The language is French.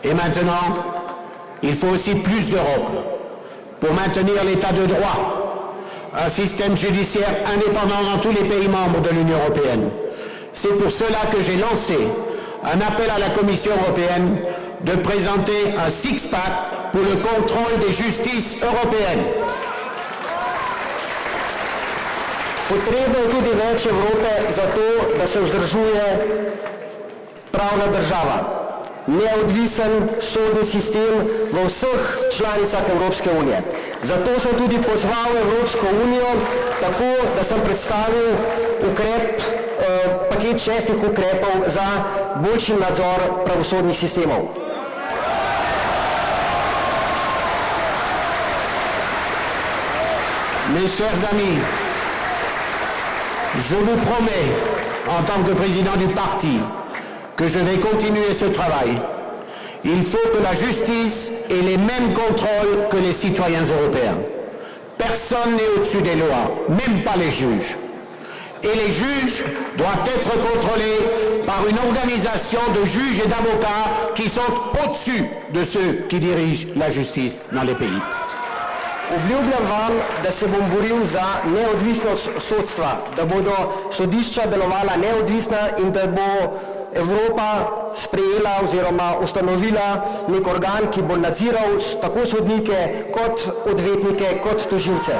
Et maintenant, il faut aussi plus d'Europe pour maintenir l'état de droit, un système judiciaire indépendant dans tous les pays membres de l'Union européenne. C'est pour cela que j'ai lancé un appel à la Commission européenne de présenter un six-pack pour le contrôle des justices européennes. Potrebno je tudi več Evrope za to, da se vzdržuje pravna država. Neodvisen sodni sistem v vseh članicah Evropske unije. Zato sem tudi pozval Evropsko unijo, tako da sem predstavil paket 6 ukrepov za boljši nadzor pravosodnih sistemov. Mes chers amis, je vous promets, en tant que président du parti, que je vais continuer ce travail. Il faut que la justice ait les mêmes contrôles que les citoyens européens. Personne n'est au-dessus des lois, même pas les juges. Et les juges doivent être contrôlés par une organisation de juges et d'avocats qui sont au-dessus de ceux qui dirigent la justice dans les pays. Obljubljam vam, da se bom boril za neodvisnost sodstva, da bodo sodišča delovala neodvisna in da bo Evropa sprejela oziroma ustanovila nek organ, ki bo nadziral tako sodnike kot odvetnike kot tožilce.